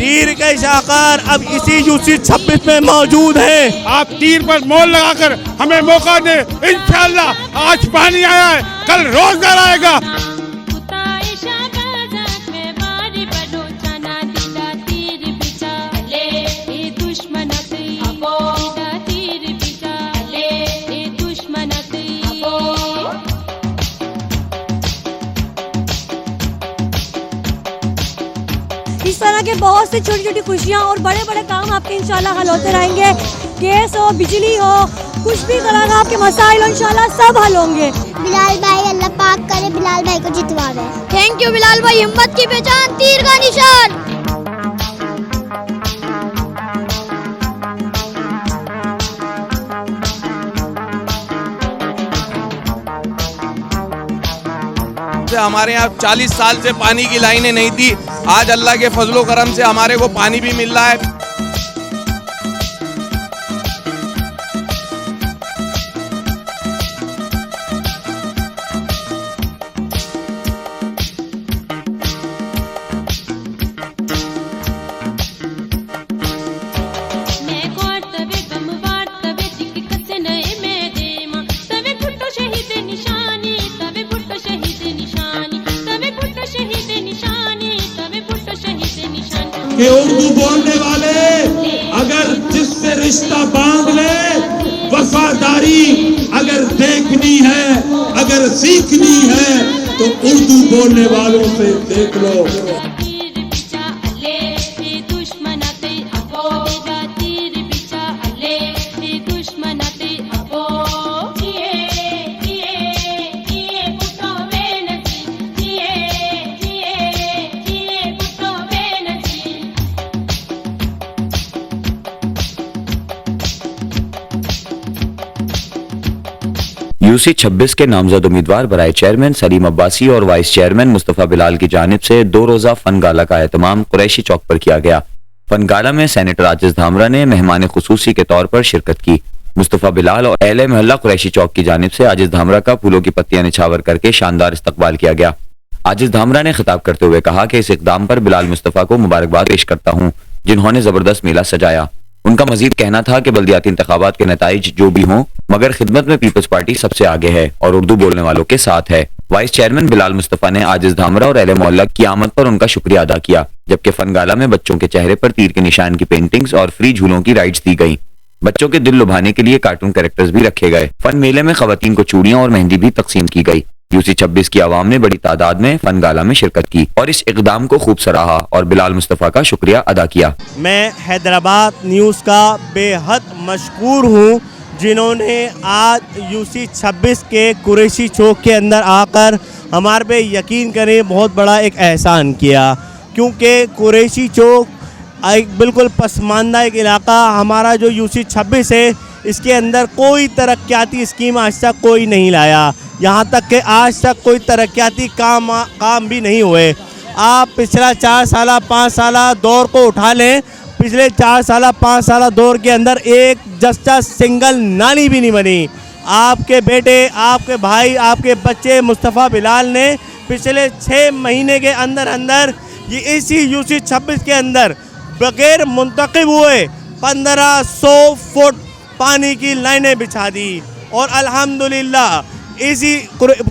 तीर के शाहकार अब इसी यूसी 26 में मौजूद हैं। आप तीर पर मोल लगाकर हमें मौका दे। इंशाअल्लाह आज पानी आया है, कल रोजगार आएगा। इस तरह के बहुत सी छोटी छोटी खुशियाँ और बड़े बड़े काम आपके इंशाल्लाह हल होते रहेंगे। गैस हो, बिजली हो, कुछ भी तरह का आपके मसाइल हो, इंशाल्लाह सब हल होंगे। बिलाल भाई अल्लाह पाक करे बिलाल भाई को जितवावे। थैंक यू बिलाल भाई, हिम्मत की पहचान, तीर का निशान। हमारे यहाँ 40 साल से पानी की लाइनें नहीं थी, आज अल्लाह के फजलो करम से हमारे को पानी भी मिल रहा है। कि उर्दू बोलने वाले अगर जिससे रिश्ता बांध ले, वफादारी अगर देखनी है, अगर सीखनी है तो उर्दू बोलने वालों से देख लो। यूसी 26 के नामजद उम्मीदवार बराए चेयरमैन सलीम अब्बासी और वाइस चेयरमैन मुस्तफा बिलाल की जानिब से 2 रोजा फन गाला का एहतमाम कुरैशी चौक पर किया गया। फन गाला में सेनेटर आजिज धामरा ने मेहमान खुसूसी के तौर पर शिरकत की। मुस्तफा बिलाल और अहले मोहल्ला कुरैशी चौक की जानिब से आजिज धामरा का फूलों की पत्तियां निछावर करके शानदार इस्तकबाल किया गया। आजिज धामरा ने खिताब करते हुए कहा कि इस इकदाम पर बिलाल मुस्तफा को मुबारकबाद पेश करता हूँ, जिन्होंने जबरदस्त मेला सजाया। उनका मजीद कहना था कि बल्दियाती इंतखाबात के नताइज जो भी हों, मगर खिदमत में पीपल्स पार्टी सबसे आगे है और उर्दू बोलने वालों के साथ है। वाइस चेयरमैन बिलाल मुस्तफा ने आजिज धामरा और अहले मोहल्ला की आमद पर उनका शुक्रिया अदा किया, जबकि फनगाला में बच्चों के चेहरे पर तीर के निशान की पेंटिंग्स और फ्री झूलों की राइड्स दी गई। बच्चों के दिल लुभाने के लिए कार्टून कैरेक्टर्स भी रखे गए। फन मेले में खवातीन को चूड़ियां और मेहंदी भी तकसीम की गई। यूसी 26 की आवाम ने बड़ी तादाद में फन गाला में शिरकत की और इस इकदाम को खूब सराहा और बिलाल मुस्तफा का शुक्रिया अदा किया। मैं हैदराबाद न्यूज़ का बेहद मशकूर हूँ, जिन्होंने आज यूसी 26 के कुरैशी चौक के अंदर आकर हमारे पे यकीन करें बहुत बड़ा एक एहसान किया, क्योंकि कुरैशी चौक एक बिल्कुल पसमानदा एक इलाका। हमारा जो यूसी 26 है, इसके अंदर कोई तरक्याती स्कीम आज तक कोई नहीं लाया, यहाँ तक कि आज तक कोई तरक्याती काम भी नहीं हुए। आप पिछला 4 साल 5 साल दौर को उठा लें, पिछले 4 साल 5 साल दौर के अंदर एक जस्ता सिंगल नाली भी नहीं बनी। आपके बेटे, आपके भाई, आपके बच्चे मुस्तफ़ा बिलाल ने पिछले 6 महीने के अंदर अंदर ये इसी यूसी 26 के अंदर बगैर मुंतखब हुए 1500 फुट पानी की लाइनें बिछा दी। और अल्हम्दुलिल्लाह इसी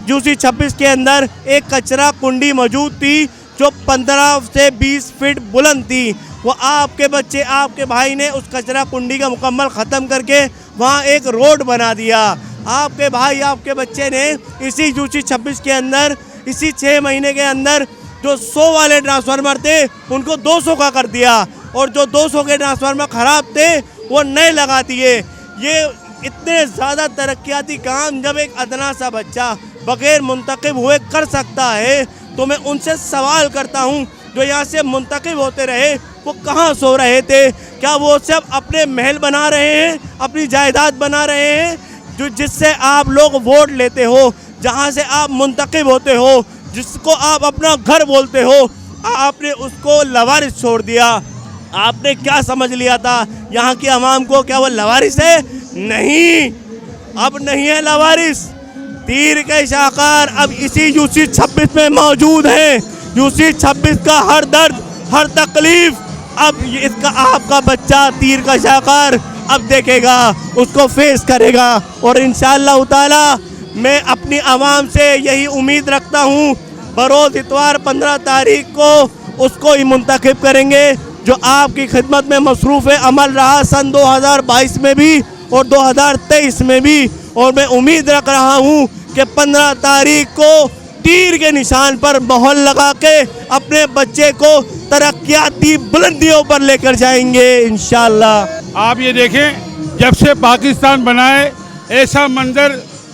यूसी 26 के अंदर एक कचरा कुंडी मौजूद थी जो 15 से 20 फीट बुलंद थी। वो आपके बच्चे, आपके भाई ने उस कचरा कुंडी का मुकम्मल ख़त्म करके वहाँ एक रोड बना दिया। आपके भाई, आपके बच्चे ने इसी यूसी 26 के अंदर इसी 6 महीने के अंदर जो 100 वाले ट्रांसफार्मर थे उनको 200 का कर दिया, और जो 200 के ट्रांसफार्मर ख़राब थे वो नए लगा दिए। ये इतने ज़्यादा तरक्याती काम जब एक अदना सा बच्चा बग़ैर मुंतखब हुए कर सकता है, तो मैं उनसे सवाल करता हूँ जो यहाँ से मुंतखब होते रहे वो कहाँ सो रहे थे? क्या वो सब अपने महल बना रहे हैं, अपनी जायदाद बना रहे हैं? जो जिससे आप लोग वोट लेते हो, जहाँ से आप मुंतखब होते हो, जिसको आप अपना घर बोलते हो, आपने उसको लवारिस छोड़ दिया। आपने क्या समझ लिया था यहाँ की आवाम को? क्या वो लवारिस है? नहीं, अब नहीं है लवारिस। तीर के शाहकार अब इसी यूसी 26 में मौजूद हैं। यूसी 26 का हर दर्द, हर तकलीफ अब इसका आपका बच्चा तीर का शाकर अब देखेगा, उसको फेस करेगा। और इंशाअल्लाह ताला मैं अपनी आवाम से यही उम्मीद रखता हूँ, बरोज़ इतवार 15 तारीख को उसको ही मुंतखब करेंगे जो आपकी खिदमत में मसरूफ़ अमल रहा सन 2022 में भी और 2023 में भी। और मैं उम्मीद रख रहा हूँ कि 15 तारीख को तीर के निशान पर मोहर लगा के अपने बच्चे को तरक्याती बुलंदियों पर लेकर जाएंगे इंशाअल्लाह। आप ये देखें, जब से पाकिस्तान बना है ऐसा मंजर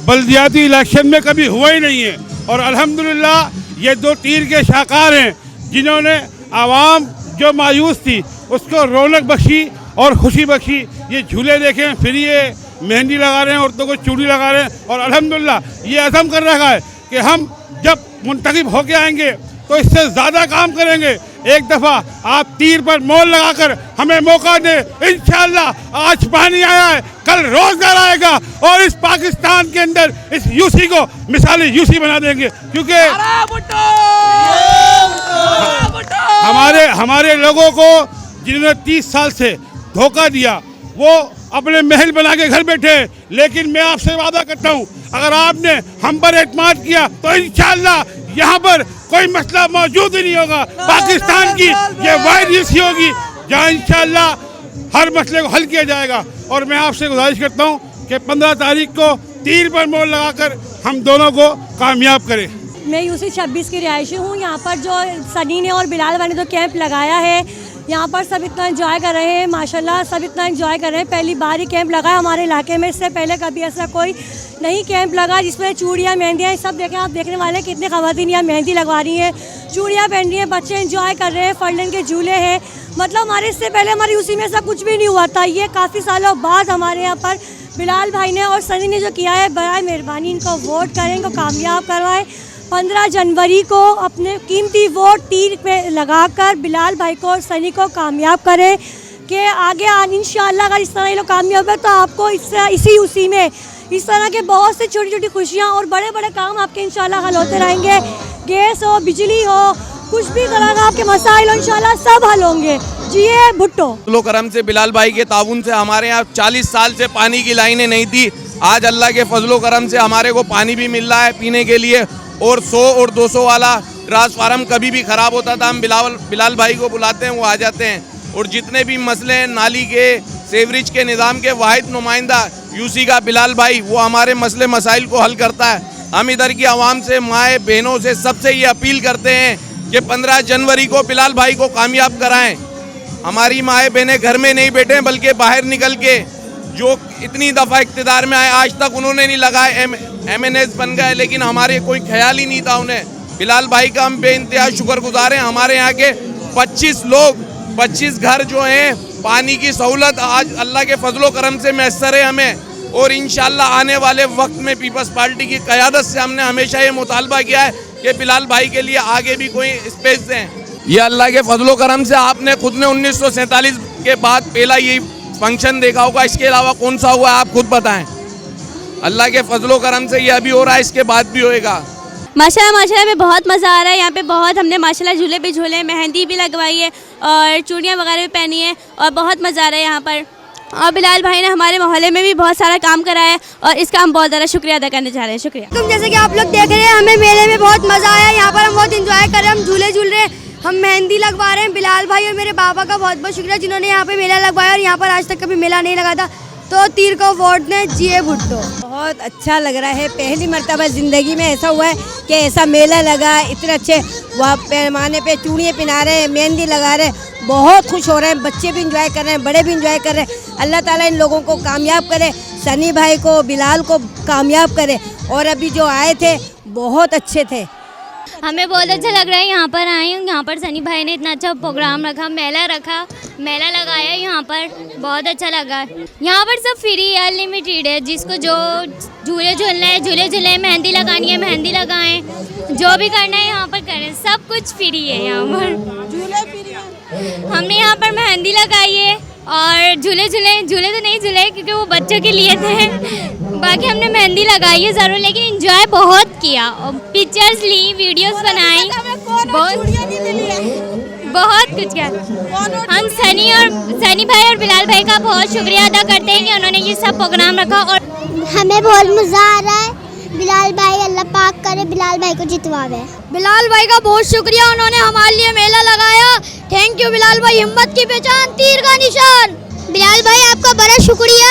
बल्दियाती इलेक्शन में कभी हुआ ही नहीं है। और अल्हम्दुलिल्लाह ये दो तीर के शाकार हैं जिन्होंने आवाम जो मायूस थी उसको रौनक बख्शी और खुशी बख्शी। ये झूले देखें, फिर ये मेहंदी लगा रहे हैं, औरतों को चूड़ी लगा रहे हैं। और अल्हम्दुलिल्लाह ये अज़म कर रखा है कि हम जब मुंतखब होके आएंगे तो इससे ज़्यादा काम करेंगे। एक दफ़ा आप तीर पर मोहर लगाकर हमें मौका दें, इंशाअल्लाह आज पानी आया है, कल रोजगार आएगा और इस पाकिस्तान के अंदर इस यूसी को मिसाली यूसी बना देंगे। क्योंकि हमारे लोगों को जिन्होंने 30 साल से धोखा दिया वो अपने महल बना के घर बैठे। लेकिन मैं आपसे वादा करता हूँ, अगर आपने हम पर एतमाद किया तो इंशाअल्लाह यहाँ पर कोई मसला मौजूद ही नहीं होगा। पाकिस्तान की ये वाहिद यूसी होगी जहाँ इंशाअल्लाह हर मसले को हल किया जाएगा। और मैं आपसे गुजारिश करता हूँ कि 15 तारीख को तीर पर मोहर लगाकर हम दोनों को कामयाब करें। मैं यूसी 26 की रिहायशी हूँ। यहाँ पर जो सनी ने और बिलाल भाई ने जो कैंप लगाया है, यहाँ पर सब इतना एंजॉय कर रहे हैं, माशाल्लाह सब इतना एंजॉय कर रहे हैं। पहली बार ही कैंप लगा है हमारे इलाके में, इससे पहले कभी ऐसा कोई नहीं कैंप लगा जिसमें चूड़ियाँ मेहंदियाँ सब देखें आप, देखने वाले कितने ख़वातीन यहाँ मेहंदी लगवा रही हैं, चूड़ियाँ पहन रही हैं, बच्चे एंजॉय कर रहे हैं, फरलन के झूले हैं। मतलब हमारे इससे पहले हमारे यूसी में ऐसा कुछ भी नहीं हुआ था। ये काफ़ी सालों बाद हमारे यहाँ पर बिलाल भाई ने और सनी ने जो किया है, बराए मेहरबानी इनको वोट करें, इनको कामयाब करवाएं। 15 जनवरी को अपने कीमती वोट तीर पे लगाकर बिलाल भाई को और सनी को कामयाब करें कि आगे इंशाअल्लाह अगर इस तरह ये लोग कामयाब है तो आपको इसी यूसी में इस तरह के बहुत से छोटी छोटी खुशियाँ और बड़े बड़े काम आपके इंशाअल्लाह हल होते रहेंगे। गैस हो, बिजली हो, कुछ भी तरह का आपके मसाइल इंशाअल्लाह सब हल होंगे। जिए भुट्टो। फजलो करम से, बिलाल भाई के ताउन से हमारे यहाँ 40 साल से पानी की लाइनें नहीं थी। आज अल्लाह के फजलो करम से हमारे को पानी भी मिल रहा है पीने के लिए। और 100 और 200 वाला ट्रांसफार्मर कभी भी ख़राब होता था, हम बिलाल भाई को बुलाते हैं, वो आ जाते हैं। और जितने भी मसले हैं नाली के, सेवरेज के निज़ाम के, वाहिद नुमाइंदा यूसी का बिलाल भाई, वो हमारे मसले मसाइल को हल करता है। हम इधर की आवाम से, माए बहनों से, सबसे ये अपील करते हैं कि 15 जनवरी को बिलाल भाई को कामयाब कराएं। हमारी माए बहनें घर में नहीं बैठे बल्कि बाहर निकल के, जो इतनी दफ़ा इक़्तिदार में आए आज तक उन्होंने नहीं लगाए, MNS बन गए, लेकिन हमारे कोई ख्याल ही नहीं था उन्हें। बिलाल भाई का हम बेइंतहा शुक्रगुजार हैं। हमारे यहाँ के 25 लोग, 25 घर जो हैं, पानी की सहूलत आज अल्लाह के फजलो करम से मैसर है हमें। और इंशाअल्लाह आने वाले वक्त में पीपल्स पार्टी की क़यादत से हमने हमेशा ये मुतालबा किया है कि बिलाल भाई के लिए आगे भी कोई स्पेस दें। ये अल्लाह के फजलो करम से आपने खुद ने 1947 के बाद पहला ये फंक्शन देखा होगा, इसके अलावा कौन सा हुआ आप खुद बताएं। अल्लाह के फजलो करम से ये अभी हो रहा है, इसके बाद भी होएगा। माशाल्लाह में बहुत मज़ा आ रहा है। यहाँ पे बहुत हमने माशाल्लाह झूले पे झूले, मेहंदी भी लगवाई है और चूड़ियाँ वगैरह भी पहनी है और बहुत मज़ा आ रहा है यहाँ पर। और बिलाल भाई ने हमारे मोहल्ले में भी बहुत सारा काम करा है और इसका हम बहुत ज़्यादा शुक्रिया अदा करने जा रहे हैं। शुक्रिया। तुम जैसे कि आप लोग देख रहे हैं, हमें मेले में बहुत मज़ा आया। यहाँ पर हम बहुत इंजॉय कर रहे हैं, हम झूले झूल रहे हैं, हम मेहंदी लगवा रहे हैं। बिलाल भाई और मेरे बाबा का बहुत बहुत शुक्रिया जिन्होंने यहाँ पे मेला लगवाया और यहाँ पर आज तक कभी मेला नहीं लगा था। तो तीर को वोट दें, जिए भुट्टो। बहुत अच्छा लग रहा है, पहली मर्तबा ज़िंदगी में ऐसा हुआ है कि ऐसा मेला लगा, इतने अच्छे वहाँ पैमाने पे चूड़ियाँ पहना रहे हैं, मेहंदी लगा रहे हैं, बहुत खुश हो रहे हैं। बच्चे भी इंजॉय कर रहे हैं, बड़े भी इंजॉय कर रहे हैं। अल्लाह ताला इन लोगों को कामयाब करे, सनी भाई को, बिलाल को कामयाब करे। और अभी जो आए थे बहुत अच्छे थे। हमें बहुत अच्छा लग रहा है यहाँ पर आए। यहाँ पर सनी भाई ने इतना अच्छा प्रोग्राम रखा, मेला लगाया यहाँ पर, बहुत अच्छा लगा। यहाँ पर सब फ्री है, अनलिमिटेड है। जिसको जो झूले झूलना है झूले झूले, मेहंदी लगानी है मेहंदी लगाएं, जो भी करना है यहाँ पर करें, सब कुछ फ्री है यहाँ पर। झूले फ्री है। हमने यहाँ पर मेहंदी लगाई है और झूले तो नहीं झूले क्योंकि वो बच्चों के लिए थे। बाकी हमने मेहंदी लगाई है ज़रूर, लेकिन एंजॉय बहुत कुछ किया। हम सनी भाई और बिलाल भाई का बहुत शुक्रिया अदा करते हैं कि उन्होंने ये सब प्रोग्राम रखा। और हमें बहुत मजा आ रहा है। बिलाल भाई अल्लाह पाक करे बिलाल भाई को जितवावे। बिलाल भाई का बहुत शुक्रिया, उन्होंने हमारे लिए मेला लगाया। थैंक यू बिलाल भाई, हिम्मत की पहचान, तीर का निशान। बिलाल भाई आपका बड़ा शुक्रिया,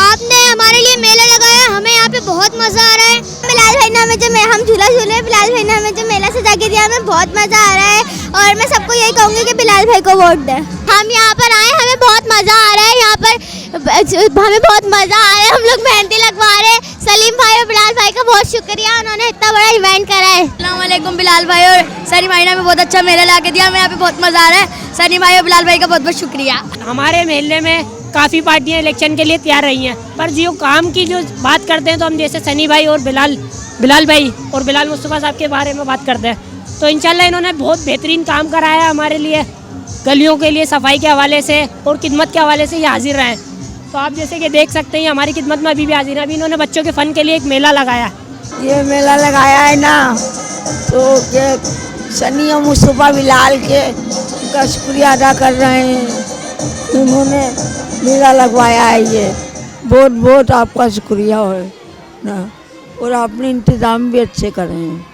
आपने हमारे लिए मेला लगाया, हमें यहाँ पे बहुत मजा आ रहा है। बिलाल भाई ने हमें जो हम झूला झूले, बिलाल भाई ने हमें जो मेला सजा के दिया, हमें बहुत मजा आ रहा है। और मैं सबको यही कहूँगी कि बिलाल भाई को वोट दें। हम यहाँ पर आए, हमें बहुत मजा आ रहा है। यहाँ पर हमें बहुत मजा आ रहा है, हम लोग मेहंदी लगवा रहे हैं। सलीम भाई और बिलाल भाई का बहुत शुक्रिया, उन्होंने इतना बड़ा इवेंट करा है। अस्सलाम वालेकुम। बिलाल भाई और सनी भाई ने हमें बहुत अच्छा मेला ला के दिया, हमें यहाँ पे बहुत मजा आ रहा है। सनी भाई और बिलाल भाई का बहुत बहुत शुक्रिया। हमारे मेले में काफ़ी पार्टियां इलेक्शन के लिए तैयार रही हैं, पर जो काम की जो बात करते हैं तो हम जैसे सनी भाई और बिलाल भाई और बिलाल मुस्तफ़ा साहब के बारे में बात करते हैं तो इंशाल्लाह इन्होंने बहुत बेहतरीन काम कराया हमारे लिए, गलियों के लिए सफाई के हवाले से और खिदमत के हवाले से ये हाजिर रहे। तो आप जैसे कि देख सकते हैं हमारी खिदमत में अभी भी हाजिर है। अभी इन्होंने बच्चों के फ़न के लिए एक मेला लगाया। ये मेला लगाया है ना, तो सनी और मुस्तफ़ा बिलाल का शुक्रिया अदा कर रहे हैं, उन्होंने मेला लगवाया है। ये बहुत बहुत आपका शुक्रिया है ना, और आपने इंतज़ाम भी अच्छे करे हैं।